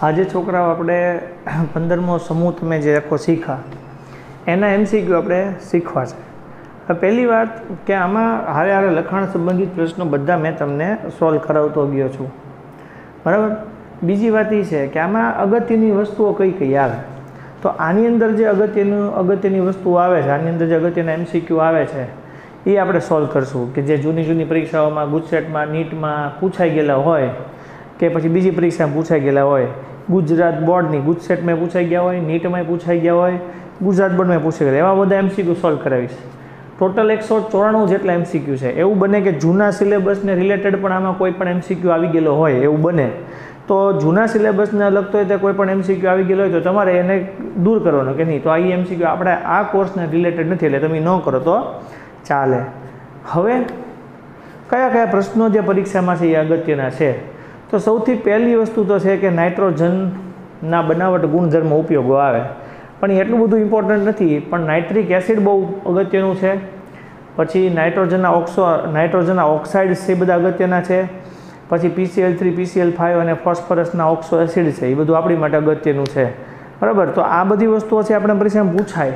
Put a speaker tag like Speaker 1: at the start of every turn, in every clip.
Speaker 1: આજે છોકરાઓ આપણે 15મો સમૂહ તમે જે આખો શીખા એના MCQ આપણે શીખવા છે. હવે પહેલી વાત કે આમાં હારે હારે લખાણ સંબંધિત પ્રશ્નો બધા મેં તમને સોલ્વ કરાવતો ગયો છું, બરાબર. બીજી વાત એ છે કે આમાં અગત્યની વસ્તુઓ કઈ કઈ આવે, તો આની અંદર જે અગત્યની વસ્તુઓ આવે છે, આની અંદર જે અગત્યના MCQ આવે છે એ આપણે સોલ્વ કરશું, કે જે જૂની પરીક્ષાઓમાં ગુજસેટમાં નીટમાં પૂછાઈ ગયેલા હોય કે પછી બીજી પરીક્ષામાં પૂછાઈ ગયેલા હોય. ગુજરાત બોર્ડની ગુજસેટમાં પૂછાઈ ગયા હોય, નીટમાં પૂછાઈ ગયા હોય, ગુજરાત બોર્ડમાં પૂછાઈ ગયા, એવા બધા MCQ સોલ્વ કરાવીશ. ટોટલ 194 જેટલા MCQ છે. એવું બને કે જૂના સિલેબસને રિલેટેડ પણ આમાં કોઈ પણ MCQ આવી ગયેલો હોય, એવું બને તો જૂના સિલેબસને લગતો હોય તો કોઈ પણ MCQ આવી ગયેલો હોય તો તમારે એને દૂર કરવાનો કે નહીં, તો આ MCQ આપણે આ કોર્સને રિલેટેડ નથી એટલે તમે ન કરો તો ચાલે. હવે કયા પ્રશ્નો જે પરીક્ષામાં છે એ અગત્યના છે, તો સૌથી પહેલી વસ્તુ તો છે કે નાઇટ્રોજનના બનાવટ ગુણધર્મ ઉપયોગો આવે, પણ એટલું બધું ઇમ્પોર્ટન્ટ નથી. પણ નાઇટ્રિક એસિડ બહુ અગત્યનું છે, પછી નાઇટ્રોજનના ઓક્સાઇડ્સ છે, બધા અગત્યના છે. પછી PCl3, PCl5 અને ફોસ્ફરસના ઓક્સો એસિડ છે, એ બધું આપણી માટે અગત્યનું છે, બરાબર. તો આ બધી વસ્તુઓ છે આપણે પરીક્ષામાં પૂછાય,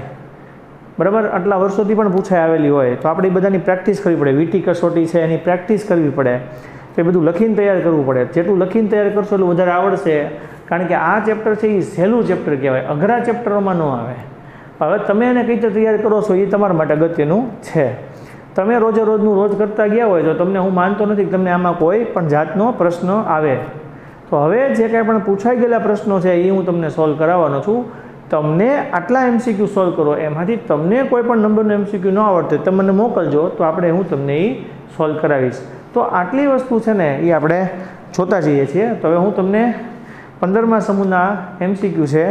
Speaker 1: બરાબર. આટલા વર્ષોથી પણ પૂછાઈ આવેલી હોય તો આપણે બધાની પ્રેક્ટિસ કરવી પડે. વીટી કસોટી છે એની પ્રેક્ટિસ કરવી પડે, તો એ બધું લખીને તૈયાર કરવું પડે. જેટલું લખીને તૈયાર કરશો એટલું વધારે આવડશે, કારણ કે આ ચેપ્ટર છે એ સહેલું ચેપ્ટર કહેવાય, અઘરા ચેપ્ટરોમાં ન આવે. હવે તમે એને કઈ રીતે તૈયાર કરો છો એ તમારા માટે અગત્યનું છે. તમે રોજ કરતા ગયા હોય તો તમને હું માનતો નથી કે તમને આમાં કોઈ પણ જાતનો પ્રશ્ન આવે. તો હવે જે કાંઈ પણ પૂછાઈ ગયેલા પ્રશ્નો છે એ હું તમને સોલ્વ કરાવવાનો છું. તમને આટલા MCQ સોલ્વ કરો, એમાંથી તમને કોઈ પણ નંબરનો MCQ ન આવડતો તમે મને મોકલજો, તો હું તમને એ સોલ્વ કરાવીશ. તો આટલી વસ્તુ છે ને એ આપણે જોતા જઈએ છીએ. તો હવે હું તમને 15મા સમૂહના MCQ છે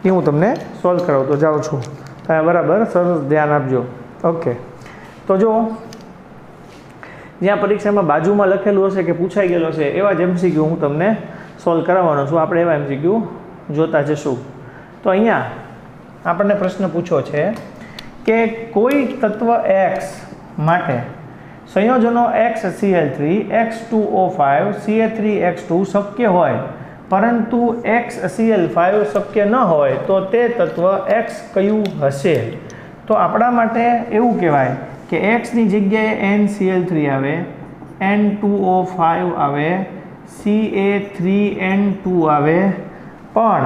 Speaker 1: એ હું તમને સોલ્વ કરાવતો જાઉં છું. તમે બરાબર સરસ ધ્યાન આપજો. ઓકે, તો જો જ્યાં પરીક્ષામાં બાજુમાં લખેલું હશે કે પૂછાઈ ગયેલો છે એવા જ MCQ હું તમને સોલ્વ કરાવવાનો છું. આપણે એવા MCQ જોતા જશું. તો અહીંયા આપણને પ્રશ્ન પૂછ્યો છે કે કોઈ તત્વ X માટે સંયોજનો XCl3, X2O5, Ca3X2 શક્ય હોય પરંતુ XCl5 શક્ય ન હોય તો તે તત્વ X કયું હશે? તો આપણા માટે એવું કહેવાય કે Xની જગ્યાએ NCl3 આવે, N2O5 આવે, Ca3N2 આવે, પણ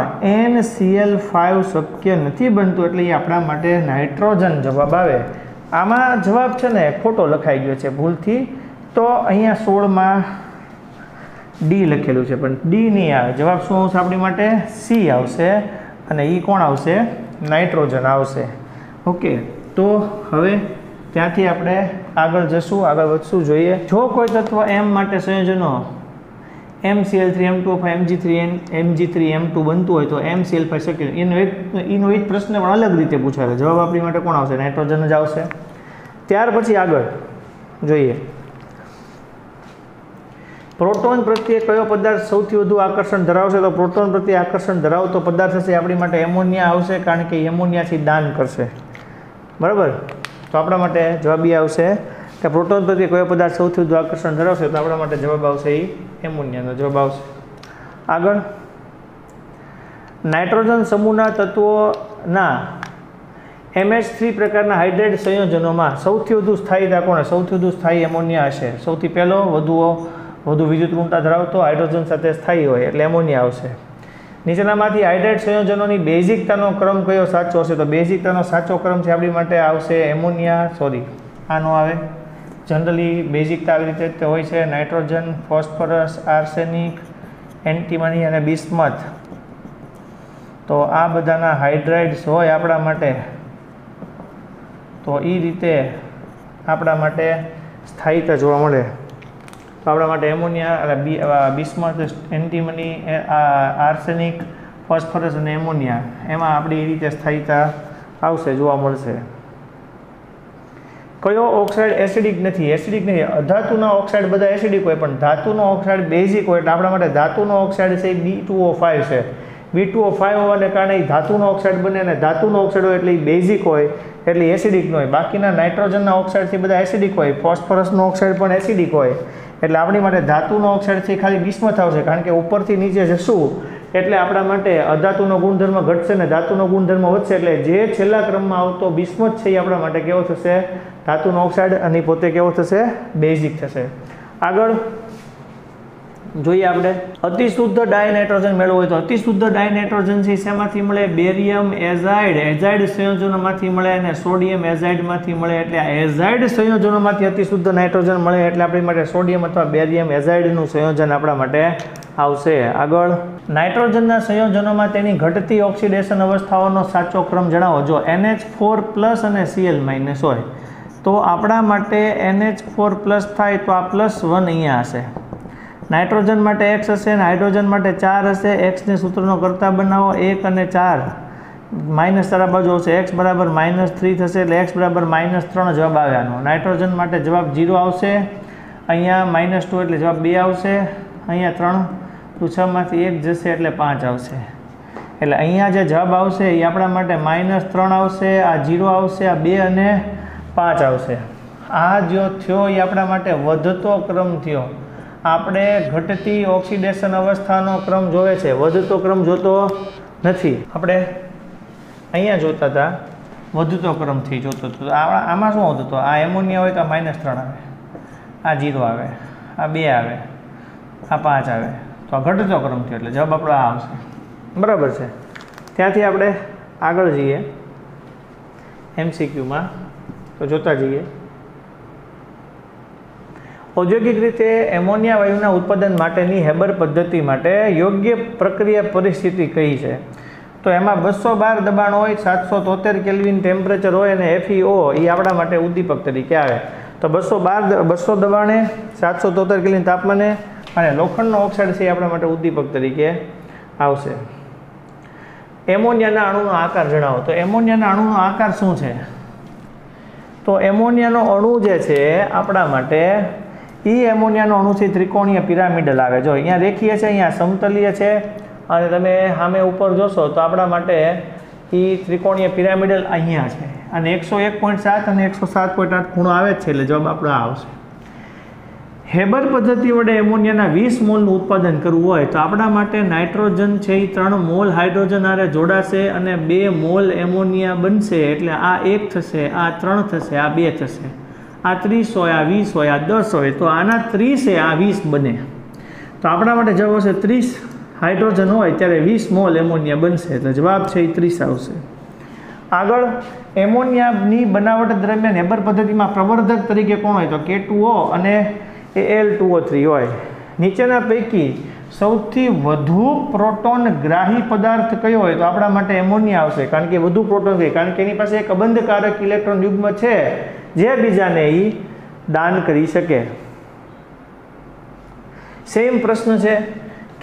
Speaker 1: NCl5 શક્ય નથી બનતું, એટલે એ આપણા માટે નાઇટ્રોજન જવાબ આવે. આમાં જવાબ છે ને ખોટો લખાઈ ગયો છે ભૂલથી, તો અહીંયા 16માં D લખેલું છે પણ D નહીં આવે. જવાબ શું આવશે આપણી માટે? C આવશે, અને એ કોણ આવશે? નાઇટ્રોજન આવશે. ઓકે, તો હવે ત્યાંથી આપણે આગળ વધશું. જોઈએ જો કોઈ તત્વ M માટે સંયોજનો MCl3, M2O5, Mg3, M2 બનતું હોય તો MCl5 શક્ય. એનો એક પ્રશ્ન પણ અલગ રીતે પૂછાયેલો. જવાબ આપણી માટે કોણ આવશે? નાઇટ્રોજન જ આવશે. ત્યાર પછી આગળ જોઈએ, પ્રોટોન પ્રત્યે કયો પદાર્થ સૌથી વધુ આકર્ષણ ધરાવશે? તો પ્રોટોન પ્રત્યે આકર્ષણ ધરાવતો પદાર્થ હશે આપણી માટે એમોનિયા આવશે, કારણ કે એમોનિયાથી દાન કરશે, બરાબર. તો આપણા માટે જવાબ એ આવશે કે પ્રોટોન પ્રત્યે કયો પદાર્થ સૌથી વધુ આકર્ષણ ધરાવશે, તો આપણા માટે જવાબ આવશે એ એમોનિયાનો જવાબ આવશે. આગળ, નાઇટ્રોજન સમૂહના તત્વોના MH3 પ્રકારના હાઇડ્રેટ સંયોજનોમાં સૌથી વધુ સ્થાયીતા કોણ? સૌથી વધુ સ્થાયી એમોનિયા હશે. સૌથી પહેલો વધુ વિદ્યુત ઋણતા ધરાવતો હાઇડ્રોજન સાથે સ્થાયી હોય એટલે એમોનિયા આવશે. નીચેનામાંથી હાઇડ્રેટ સંયોજનોની બેઝિકતાનો ક્રમ કયો સાચો હશે? તો બેઝિકતાનો સાચો ક્રમ છે આપણી માટે આવશે એમોનિયા, આનો આવે. જનરલી બેઝિકતા આવી રીતે હોય છે: નાઇટ્રોજન, ફોસ્ફરસ, આર્સેનિક, એન્ટીમની અને બિસ્મથ. તો આ બધાના હાઇડ્રાઇડ્સ હોય આપણા માટે, તો એ રીતે આપણા માટે સ્થાયીતા જોવા મળે. તો આપણા માટે ammonia, bismuth, antimony, arsenic, phosphorus અને એમોનિયા, એમાં આપણી એ રીતે સ્થાયીતા આવશે, જોવા મળશે. કયો ઓક્સાઇડ એસિડિક નથી? અધાતુના ઓક્સાઇડ બધા એસિડિક હોય, પણ ધાતુનો ઓક્સાઇડ બેઝિક હોય, એટલે આપણા માટે ધાતુનો ઓક્સાઇડ છે B2O5 છે. B2O5 હોવાને કારણે ધાતુનો ઓક્સાઇડ બને, અને ધાતુનો ઓક્સાઇડ હોય એટલે બેઝિક હોય, એટલે એસિડિક ન હોય. બાકીના નાઇટ્રોજનના ઓક્સાઇડથી બધા એસિડિક હોય, ફોસ્ફરસનો ઓક્સાઇડ પણ એસિડિક હોય, એટલે આપણી માટે ધાતુનો ઓક્સાઇડ છે ખાલી બિસ્મથ આવશે, કારણ કે ઉપરથી નીચે જશું એટલે આપણા માટે અધાતુનો ગુણધર્મ ઘટશે ને ધાતુનો ગુણધર્મ વધશે, એટલે જે છેલ્લા ક્રમમાં આવતો બિસ્મથ છે એ આપણા માટે કેવો થશે? ધાતુનો ઓક્સાઇડ, અને પોતે કેવો થશે? બેઝિક થશે. આગળ જોઈએ આપણે અતિ શુદ્ધ ડાયનાઇટ્રોજન મેળવવું હોય તો અતિ શુદ્ધ ડાયનાઇટ્રોજન છે શેમાંથી મળે? બેરિયમ એઝાઇડ, એઝાઇડ સંયોજનોમાંથી મળે અને સોડિયમ એઝાઇડમાંથી મળે. એટલે આ એઝાઇડ સંયોજનોમાંથી અતિ શુદ્ધ નાઇટ્રોજન મળે એટલે આપણી માટે સોડિયમ અથવા બેરિયમ એઝાઇડનું સંયોજન આપણા માટે આવશે. આગળ નાઇટ્રોજનના સંયોજનોમાં તેની ઘટતી ઓક્સિડેશન અવસ્થાઓનો સાચો ક્રમ જણાવો. જો NH4+ અને Cl- હોય તો આપણા માટે NH4+ થાય તો આ +1 અહીંયા હશે. નાઇટ્રોજન માટે X હશે અને હાઇડ્રોજન માટે 4 હશે. Xને સૂત્રનો કરતા બનાવો, 1 અને 4 માઇનસ તારા બાજુ આવશે. X બરાબર -3 થશે એટલે X બરાબર -3 જવાબ આવ્યાનો. નાઇટ્રોજન માટે જવાબ 0 આવશે. અહીંયા -2 એટલે જવાબ 2 આવશે. અહીંયા 3 તો 6 માંથી 1 જશે એટલે 5 આવશે. એટલે અહીંયા જે જવાબ આવશે એ આપણા માટે -3 આવશે, આ 0 આવશે, આ 2 અને 5 આવશે. આ જો થયો એ આપણા માટે વધતો ક્રમ થયો. આપણે ઘટતી ઓક્સિડેશન અવસ્થાનો ક્રમ જોવે છે, વધતો ક્રમ જોતો નથી. આપણે અહીંયા જોતા હતા વધતો ક્રમથી જોતો હતો. આમાં શું હોતું? તો આ એમોનિયા હોય તો -3 આવે, આ 0 આવે, આ 2 આવે, આ 5 આવે, તો આ ઘટતો ક્રમ થયો એટલે જવાબ આપણો આ આવશે. બરાબર છે. ત્યાંથી આપણે આગળ જઈએ MCQમાં, તો જોતા જઈએ. ઔદ્યોગિક રીતે એમોનિયા વાયુના ઉત્પાદન માટેની હેબર પદ્ધતિ માટે યોગ્ય પ્રક્રિયા પરિસ્થિતિ કઈ છે? તો એમાં 212 દબાણ હોય, 773 કેલ્વિન ટેમ્પરેચર હોય અને FeO એ આપણા માટે ઉદ્દીપક તરીકે આવે. તો 200 દબાણે 773 કેલ્વિન તાપમાને અને લોખંડનો ઓક્સાઇડ છે એ આપણા માટે ઉદ્દીપક તરીકે આવશે. એમોનિયાના અણુનો આકાર જણાવો. તો એમોનિયાના અણુનો આકાર શું છે? તો એમોનિયાનો અણુ જે છે આપણા માટે એમોનિયાનો અણુ છે ત્રિકોણીય પિરામિડલ આવે. જો અહીંયા રેખીય છે, અહીંયા સમતલીય છે, અને તમે સામે ઉપર જોશો તો આપણા માટે ત્રિકોણીય પિરામિડલ અહીંયા છે, અને 101.7 અને 107.8 ખૂણો આવે છે એટલે જવાબ આપણો આવશે. હેબર પદ્ધતિ વડે એમોનિયાના 20 મોલનું ઉત્પાદન કરવું હોય તો આપણા માટે નાઇટ્રોજન છે એ 3 મોલ હાઇડ્રોજન આરે જોડાશે અને 2 મોલ એમોનિયા બનશે. એટલે આ 1 થશે, આ 3 થશે, આ 2 થશે, આ 30 હોય, આ 20 હોય, આ 10 હોય, તો આના 30 આ 20 બને. તો આપણા માટે જવાબ હશે 30 હાઇડ્રોજન હોય ત્યારે 20 મોલ એમોનિયા બનશે એટલે જવાબ છે એ 30 આવશે. આગળ એમોનિયાની બનાવટ દરમિયાન હેબર પદ્ધતિમાં પ્રવર્ધક તરીકે કોણ હોય? તો K2O અને Al2O3 હોય. નીચેના પૈકી સૌથી વધુ પ્રોટોન ગ્રાહી પદાર્થ કયો હોય? તો આપણા માટે એમોનિયા આવશે, કારણ કે વધુ પ્રોટોન છે, કારણ કે એની પાસે એક અબંધકારક ઇલેક્ટ્રોન યુગ્મ છે જે બીજાને એ દાન કરી શકે. સેમ પ્રશ્ન છે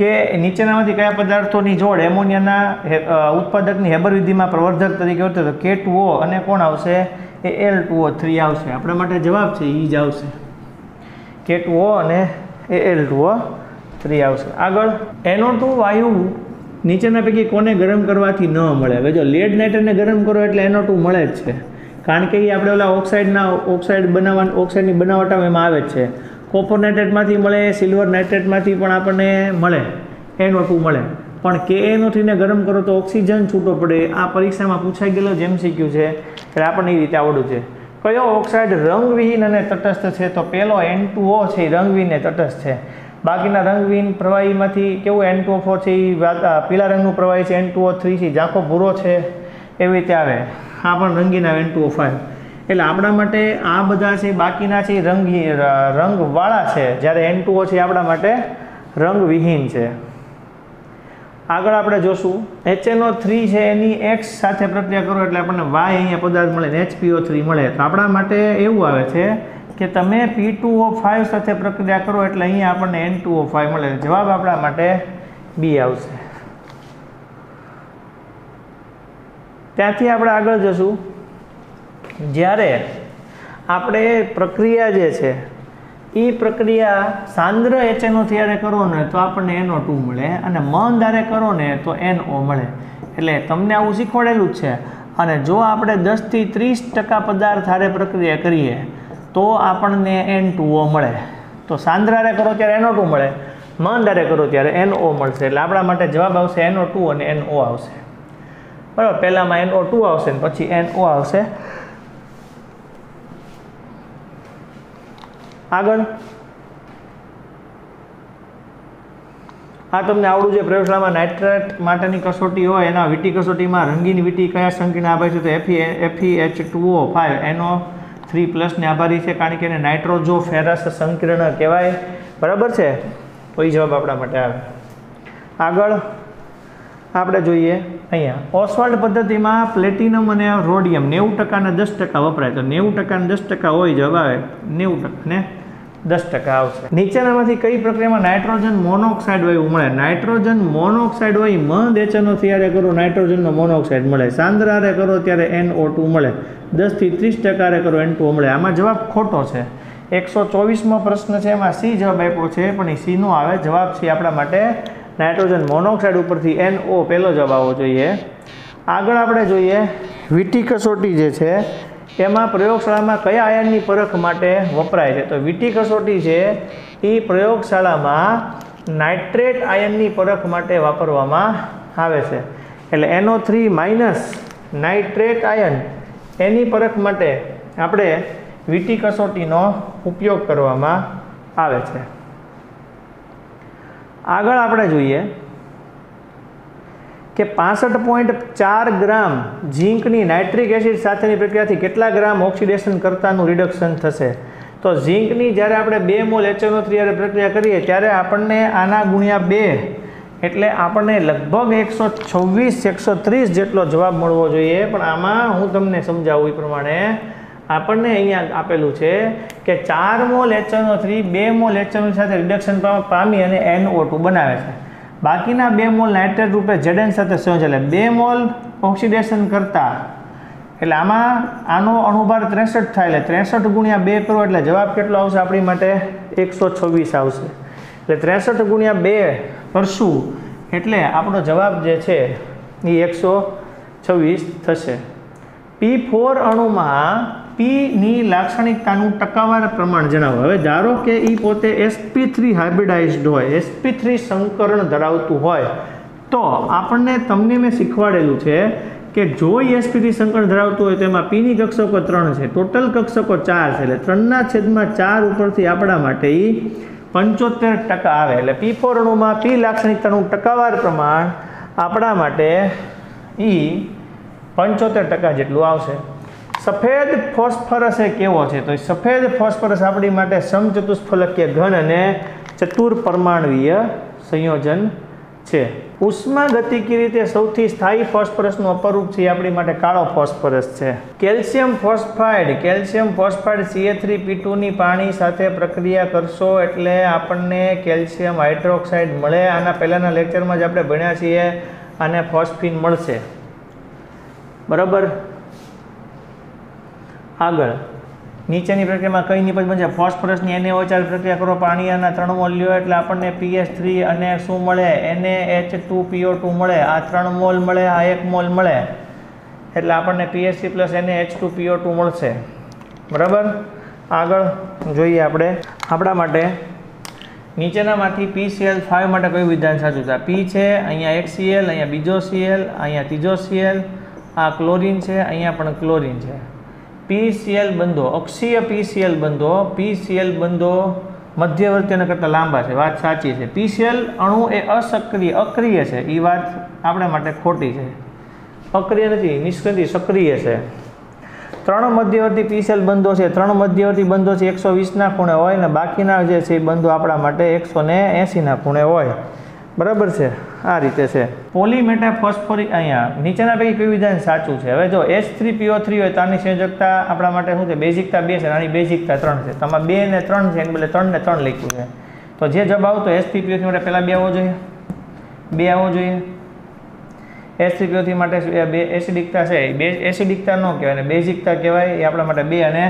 Speaker 1: કે નીચેનામાંથી કયા પદાર્થોની જોડ એમોનિયાના ઉત્પાદકની હેબર વિધિમાં પ્રવર્ધક તરીકે હોય? તો K2O અને કોણ આવશે? Al2O3 આવશે. આપણા માટે જવાબ છે એ જ આવશે. K2O અને Al2O3 આવશે. આગળ NO2 વાયુ નીચેના પૈકી કોને ગરમ કરવાથી ન મળે? હવે જો લેડ નાઇટ્રેટને ગરમ કરો એટલે NO2 મળે જ છે, કારણ કે એ આપણે ઓલા ઓક્સાઇડની બનાવટ એમાં આવે જ છે. કોપર નાઇટ્રેટમાંથી મળે, સિલ્વર નાઇટ્રેટમાંથી પણ આપણને મળે, NO2 મળે. પણ KNO3 ને ગરમ કરો તો ઓક્સિજન છૂટો પડે. આ પરીક્ષામાં પૂછાઈ ગયેલો જ MCQ છે એટલે આપણને એ રીતે આવડું છે. કયો ઓક્સાઇડ રંગવિહીન અને તટસ્થ છે? તો પેલો N2O છે એ રંગવિહીન અને તટસ્થ છે. બાકીના રંગવિહીન પ્રવાહીમાંથી કેવું N2O4 છે એ પીળા રંગનું પ્રવાહી છે, N2O3 છે ઝાંખો ભૂરો છે, એવી રીતે આવે. આ પણ રંગીન આવે N2O5. એટલે આપણા માટે આ બધા છે બાકીના છે રંગવાળા છે, જ્યારે N2O છે આપણા માટે રંગવિહીન છે. આગળ આપણે જોશું HNO3 છે એની X સાથે પ્રક્રિયા કરો એટલે આપણને Y અહીંયા પદાર્થ મળે ને HPO3 મળે. તો આપણા માટે એવું આવે છે કે તમે P2O5 સાથે પ્રક્રિયા કરો એટલે અહીંયા આપણને N2O5 મળે. જવાબ આપણા માટે B આવશે. ત્યાંથી આપણે આગળ જશું. જ્યારે આપણે પ્રક્રિયા જે છે એ પ્રક્રિયા સાંદ્ર HNO થયારે કરો ને તો આપણને NO2 મળે, અને મંદ હારે કરો ને તો NO મળે. એટલે તમને આવું શીખવાડેલું જ છે. અને જો આપણે 10 થી 30% પદાર્થ હારે પ્રક્રિયા કરીએ તો આપણને N2O મળે. તો સાંદ્ર હારે કરો ત્યારે NO2 મળે, મન ડારે કરો ત્યારે NO મળશે, એટલે આપણા માટે જવાબ આવશે NO2 અને NO આવશે, બરાબર. પહેલામાં NO2 આવશે ને પછી NO આવશે. આગળ આ તમને આવડું છે. પ્રયોગશાળામાં નાઇટ્રેટ માટેની કસોટી હોય એના વીટી કસોટીમાં રંગીન વીટી કયા સંકેતને આભારી છે? તો FeH2O5 NO3+ ને આભારી છે, કારણ કે એને નાઇટ્રોજોફેરસ સંકીર્ણ કહેવાય, બરાબર છે. તો એ જવાબ આપણા માટે આવે. આગળ આપણે જોઈએ અહીંયા ઓસ્વાલ્ડ પદ્ધતિમાં પ્લેટિનમ અને રોડિયમ 90% અને 10% વપરાય, તો 90% અને 10% હોય જવાબ આવે 90% ને 10% આવશે. નીચેનામાંથી કઈ પ્રક્રિયામાં નાઇટ્રોજન મોનોક્સાઇડ વાયુ મળે? નાઇટ્રોજન મોનોક્સાઇડ વાયુ મંદ HNO3 હારે કરો નાઇટ્રોજનનો મોનોક્સાઇડ મળે, સાંદ્ર હારે કરો ત્યારે NO2 મળે, 10 થી 30% હારે કરો N2O મળે. આમાં જવાબ ખોટો છે. 124મો પ્રશ્ન છે, એમાં C જવાબ આપ્યો છે, પણ એ C નો આવે. જવાબ છે આપણા માટે નાઇટ્રોજન મોનોક્સાઇડ ઉપરથી NO પહેલો જવાબ આવવો જોઈએ. આગળ આપણે જોઈએ વીટી કસોટી જે છે એમાં પ્રયોગશાળામાં કયા આયનની પરખ માટે વપરાય છે? તો વીટી કસોટી છે એ પ્રયોગશાળામાં નાઇટ્રેટ આયનની પરખ માટે વાપરવામાં આવે છે. એટલે NO3- નાઇટ્રેટ આયન એની પરખ માટે આપણે વીટી કસોટીનો ઉપયોગ કરવામાં આવે છે. આગળ આપણે જોઈએ કે 65.4 ગ્રામ ઝીંકની નાઇટ્રિક એસિડ સાથેની પ્રક્રિયાથી કેટલા ગ્રામ ઓક્સિડેશન કરતાનું રિડક્શન થશે? તો ઝીંકની જ્યારે આપણે 2 મોલ HNO3 હારે પ્રક્રિયા કરીએ ત્યારે આપણને આના ગુણ્યા 2 એટલે આપણને લગભગ 126-130 જેટલો જવાબ મળવો જોઈએ. પણ આમાં હું તમને સમજાવું એ પ્રમાણે આપણને અહીંયા આપેલું છે કે 4 મોલ HNO3 2 મોલ HNO3 સાથે રિડક્શન પામી અને NO2 બનાવે છે. બાકીના 2 મોલ નાઇટ્રેટ રૂપે ZN સાથે સંયોજન, એટલે 2 મોલ ઓક્સિડેશન કરતા, એટલે આમાં આનો અણુભાર 63 થાય, એટલે 63 ગુણ્યા 2 કરો એટલે જવાબ કેટલો આવશે આપણી માટે? 126 આવશે. એટલે 63 ગુણ્યા 2 કરશું એટલે આપણો જવાબ જે છે એ 126 થશે. P4 અણુમાં P ની લાક્ષણિકતાનું ટકાવાર પ્રમાણ જણાવો. હવે ધારો કે એ પોતે sp3 હાઇબ્રિડાઇઝ્ડ હોય, sp3 સંકરણ ધરાવતું હોય, તો આપણને તમને મેં શીખવાડેલું છે કે જો sp3 સંકરણ ધરાવતું હોય તો એમાં P ની કક્ષકો 3 છે, ટોટલ કક્ષકો 4 છે, એટલે 3/4 ઉપરથી આપણા માટે એ 75% આવે. એટલે P4 અણુમાં P લાક્ષણિકતાનું ટકાવાર પ્રમાણ આપણા માટે એ 75% જેટલું આવશે. સફેદ ફોસ્ફરસ એ કેવો છે? તો સફેદ ફોસ્ફરસ આપણી માટે સમચતુષ્ફલકીય ઘન અને ચતુર્પરમાણવીય સંયોજન છે. ઉષ્માગતિકી રીતે સૌથી સ્થાયી ફોસ્ફરસનું અપરૂપ છે આપણી માટે કાળો ફોસ્ફરસ છે. કેલ્શિયમ ફોસ્ફાઇડ CA3P2 ની પાણી સાથે પ્રક્રિયા કરશો એટલે આપણને કેલ્શિયમ હાઇડ્રોક્સાઇડ મળે. આના પહેલાંના લેક્ચરમાં જ આપણે ભણ્યા છીએ, અને ફોસ્ફીન મળશે, બરાબર. આગળ નીચેની પ્રક્રિયામાં કઈ નિપજ બનશે? ફોસ્ફરસની NaOH પ્રક્રિયા કરો, પાણી આના 3 મોલ લ્યો એટલે આપણને PH3 અને શું મળે? NaH2PO2 મળે. આ 3 મોલ મળે, આ 1 મોલ મળે, એટલે આપણને PH3 + NaH2PO2 મળશે, બરાબર. આગળ જોઈએ આપણે આપણા માટે નીચેનામાંથી PCl5 માટે કયું વિધાન સાચું છે? P છે, અહીંયા એક Cl, અહીંયા બીજો Cl, અહીંયા ત્રીજો Cl, આ ક્લોરીન છે, અહીંયા પણ ક્લોરીન છે. PCl બંધો, અક્ષીય PCl બંધો, PCl બંધો મધ્યવર્તીના કરતાં લાંબા છે, વાત સાચી છે. PCl અણુ એ અક્રિય છે, એ વાત આપણા માટે ખોટી છે. અક્રિય નથી, નિષ્ક્રિય સક્રિય છે. 3 મધ્યવર્તી PCl બંધો છે, 3 મધ્યવર્તી બંધો છે 120ના ખૂણે હોય, અને બાકીના જે છે એ બંધો આપણા માટે 180ના ખૂણે હોય, બરાબર છે. આ રીતે છે. પોલીમેટાફોસ્ફોરિક, અહીંયા નીચેના પૈકી કયું વિધાન સાચું છે? હવે જો H3PO3 હોય તો આની સંયોજકતા આપણા માટે શું છે? બેઝિકતા 2 છે, આની બેઝિકતા 3 છે. તમારે 2 ને 3 છે, એને બદલે 3 ને 3 લખ્યું છે. તો જે જવાબ આવતો H3PO3 માટે પહેલાં 2 આવવો જોઈએ, 2 આવવો જોઈએ. H3PO3 માટે એસિડિકતા છે, એસિડિકતા ન કહેવાય ને બેઝિકતા કહેવાય. એ આપણા માટે 2 અને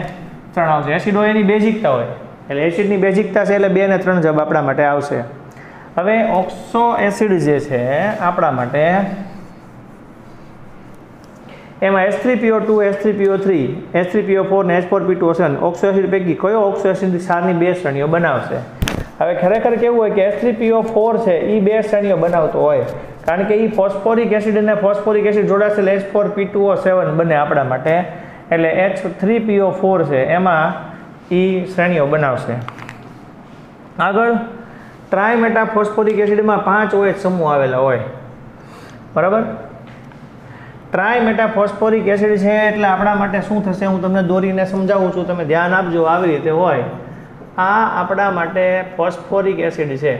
Speaker 1: 3 આવશે. એસિડ હોય એની બેઝિકતા હોય, એટલે એસિડની બેઝિકતા છે એટલે 2 અને 3 જવાબ આપણા માટે આવશે. હવે ઓક્સો એસિડ જે છે આપણા માટે એમાં H3PO2, H3PO3, H3PO4 ને H4P2 હશે. ઓક્સો એસિડ પૈકી કયો ઓક્સો એસિડ ક્ષારની 2 શ્રેણીઓ બનાવશે? હવે ખરેખર કેવું હોય કે H3PO4 છે એ બે શ્રેણીઓ બનાવતો હોય, કારણ કે એ ફોસ્ફોરિક એસિડ અને ફોસ્ફોરિક એસિડ જોડાશે એટલે H4P2O7 બને આપણા માટે, એટલે H3PO4 છે એમાં એ શ્રેણીઓ બનાવશે. આગળ ટ્રાયમેટા ફોસ્ફોરિક એસિડમાં 5 OH સમૂહ આવેલા હોય, બરાબર. ટ્રાયમેટા ફોસ્ફોરિક એસિડ છે એટલે આપણા માટે શું થશે, હું તમને દોરીને સમજાવું છું, તમે ધ્યાન આપજો. આવી રીતે હોય, આ આપણા માટે ફોસ્ફોરિક એસિડ છે,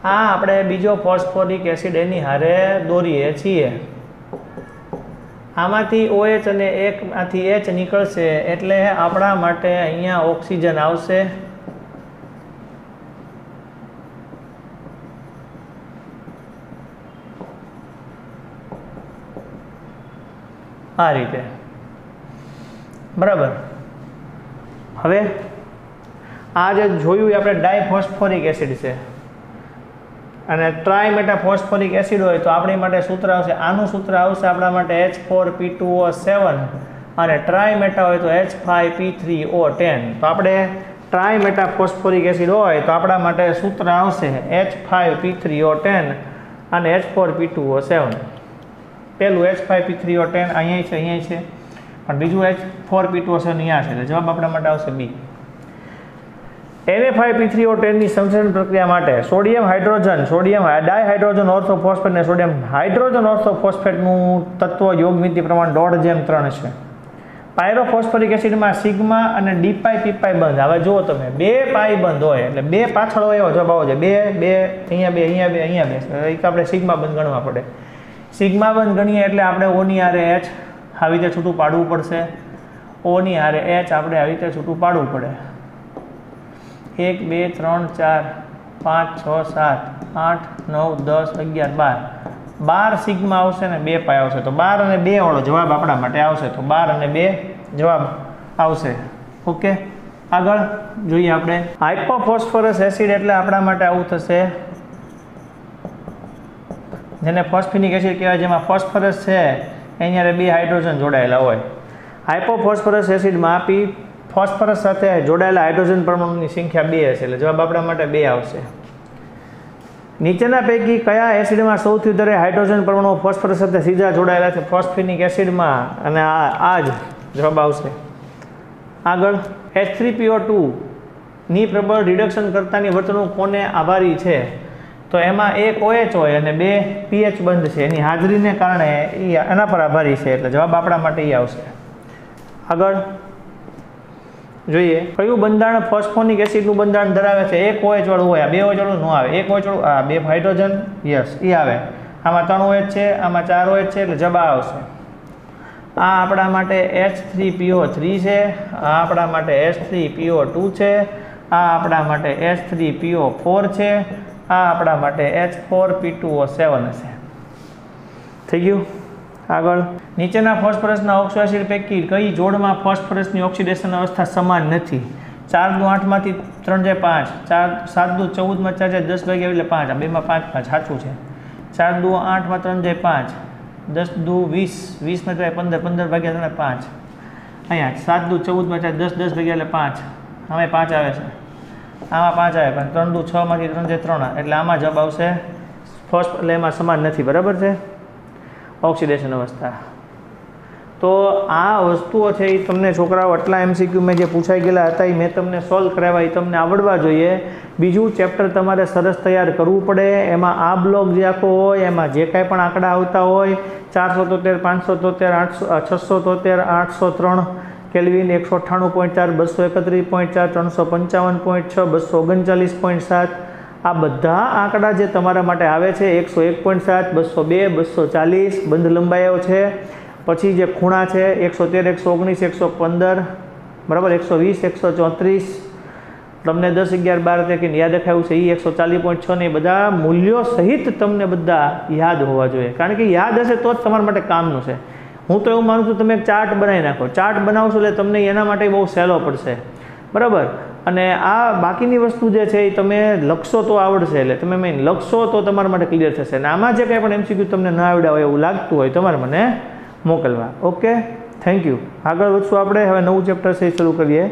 Speaker 1: આ આપણે બીજો ફોસ્ફોરિક એસિડ એની હારે દોરીએ છીએ. આમાંથી OH અને એકમાંથી H નીકળશે એટલે આપણા માટે અહીંયા ઓક્સિજન આવશે. આ રીતે, બરાબર. હવે આ જે જોયું એ આપણે ડાયફોસ્ફોરિક એસિડ છે, અને ટ્રાયમેટા ફોસ્ફોરિક એસિડ હોય તો આપણી માટે સૂત્ર આવશે, આનું સૂત્ર આવશે આપણા માટે H4P2O7, અને ટ્રાયમેટા હોય તો H5P3O10. તો આપણે ટ્રાયમેટા ફોસ્ફોરિક એસિડ હોય તો આપણા માટે સૂત્ર આવશે H5P3O10 અને H4P2O7. પહેલું H5P3O10 અહીંયા છે, પણ બીજું H4P2O7 અહીંયા છે, એટલે જવાબ આપણા માટે આવશે બી. Na5P3O10 ની સંશ્લેષણ પ્રક્રિયા માટે સોડિયમ ડાયહાઇડ્રોજન ઓર્થોફોસ્ફેટ અને સોડિયમ હાઇડ્રોજન ઓર્થોફોસ્ફેટનું તત્વ યોગમિતિ પ્રમાણ 1.3 છે. પાયરોફોસ્ફોરિક એસિડમાં સિગ્મા અને ડીપાઈ પીપાઈ બંધ. હવે જુઓ તમે, 2 પાઈ બંધ હોય એટલે 2 પાછળ હોય એવો જવાબ આવશે. 2 અહીંયા 2 અહીંયા 2 અહીંયા 2, એક આપણે સિગ્મા બંધ ગણવા પડે. સિગ્મા બંધ ગણીએ એટલે આપણે O ની હારે H આવી રીતે છૂટું પાડવું પડશે, O ની હારે H આપણે આવી રીતે છૂટું પાડવું પડે. 1 2 3 4 5 6 7 8 9 10 11 12 સિગ્મા આવશે ને 2 પાઈ આવશે, તો 12 અને 2 વાળો જવાબ આપણા માટે આવશે. તો 12 અને 2 જવાબ આવશે. ઓકે, આગળ જોઈએ આપણે. હાઇપોફોસ્ફરસ એસિડ એટલે આપણા માટે આવું થશે, જેને ફોસ્ફેનિક એસિડ કહેવાય, જેમાં ફોસ્ફરસ છે એની હારે 2 હાઇડ્રોજન જોડાયેલા હોય. હાઇપોફોસ્ફરસ એસિડમાં ફોસ્ફરસ સાથે જોડાયેલા હાઇડ્રોજન પરમાણુની સંખ્યા 2 હશે, એટલે જવાબ આપણા માટે 2 આવશે. નીચેના પૈકી કયા એસિડમાં સૌથી વધારે હાઇડ્રોજન પરમાણુ ફોસ્ફરસ સાથે સીધા જોડાયેલા છે? ફોસ્ફેનિક એસિડમાં, અને આ જ જવાબ આવશે. આગળ H3PO2 ની પ્રબળ રિડક્શન કરતાની વર્તણૂક કોને આભારી છે? તો એમાં એક OH હોય અને 2 pH બંધ છે, એની હાજરીને કારણે એ એના પર આભારી છે, એટલે જવાબ આપણા માટે એ આવશે. આગળ જોઈએ, કયું બંધારણ ફોસ્ફોનિક એસિડનું બંધારણ ધરાવે છે? એક OH વાળું હોય, આ 2 OH વાળું ન આવે. એક OH વાળું, આ 2 હાઇડ્રોજન, યસ એ આવે. આમાં 3 OH છે, આમાં 4 OH છે, એટલે જવાબ આવશે. આ આપણા માટે H3PO3 છે, આ આપણા માટે H3PO2 છે, આ આપણા માટે H3PO4 છે, આ આપણા માટે H4P2O7 હશે. થઈ ગયું. આગળ, નીચેના ફોસ્ફરસના ઓક્સો એસિડ પૈકી કઈ જોડમાં ફોસ્ફરસની ઓક્સિડેશન અવસ્થા સમાન નથી? 4 દુ 8 માંથી 3 જાય 5, 7 દુ 14 માં 4 જાય 10 ભાગ્યા એટલે 5, આ 2 માં 5 5 સાચું છે. 4 દુ 8 માં 3 જાય 5, 10 દુ 20, 20 માં જાય 15, 15 ભાગ્યા 5. અહીંયા 7 દુ 14 માં 4, 10 10 ભાગ્યા એટલે 5, આમાં 5 આવે છે, આમાં 5 આવે, પણ 3 દુ 6 માંથી 3 જાય 3, એટલે આમાં જવાબ આવશે એટલે એમાં સમાન નથી, બરાબર છે ઓક્સિડેશન અવસ્થા. તો આ વસ્તુઓ છે એ તમને છોકરાઓ આટલા MCQ મેં જે પૂછાઈ ગયેલા હતા એ મેં તમને સોલ્વ કરાવ્યા, એ તમને આવડવા જોઈએ. બીજું ચેપ્ટર તમારે સરસ તૈયાર કરવું પડે. એમાં આ બ્લોક જે આખો હોય એમાં જે કાંઈ પણ આંકડા આવતા હોય, 473, 573, 673, 803 કેલ્વિન, 198.4, 231.4, 355.6, 239.7, આ બધા આંકડા જે તમારા માટે આવે છે 101.7, 202, 240 બંધ લંબાઈઓ છે. પછી જે ખૂણા છે 113, 119, 115, બરાબર, 120, 134, તમને 10, 11, 12 કે યાદ રખાયું છે એ 140.6 ને બધા મૂલ્યો સહિત તમને બધા યાદ હોવા જોઈએ, કારણ કે યાદ હશે તો જ તમારા માટે કામનું છે. હું તો એવું માનું છું તમે એક ચાર્ટ બનાવી નાખો, ચાર્ટ બનાવશો એટલે તમને એના માટે બહુ સહેલો પડશે, બરાબર. અને આ બાકીની વસ્તુ જે છે એ તમે લખશો તો આવડશે, એટલે તમે મેઇન લખશો તો તમારા માટે ક્લિયર થશે. અને આમાં જે કંઈ પણ MCQ તમને ન આવડ્યા હોય એવું લાગતું હોય તમારે મને મોકલવા. Okay, thank you. આગળ વધશું આપણે, હવે નવું ચેપ્ટર છે શરૂ કરીએ.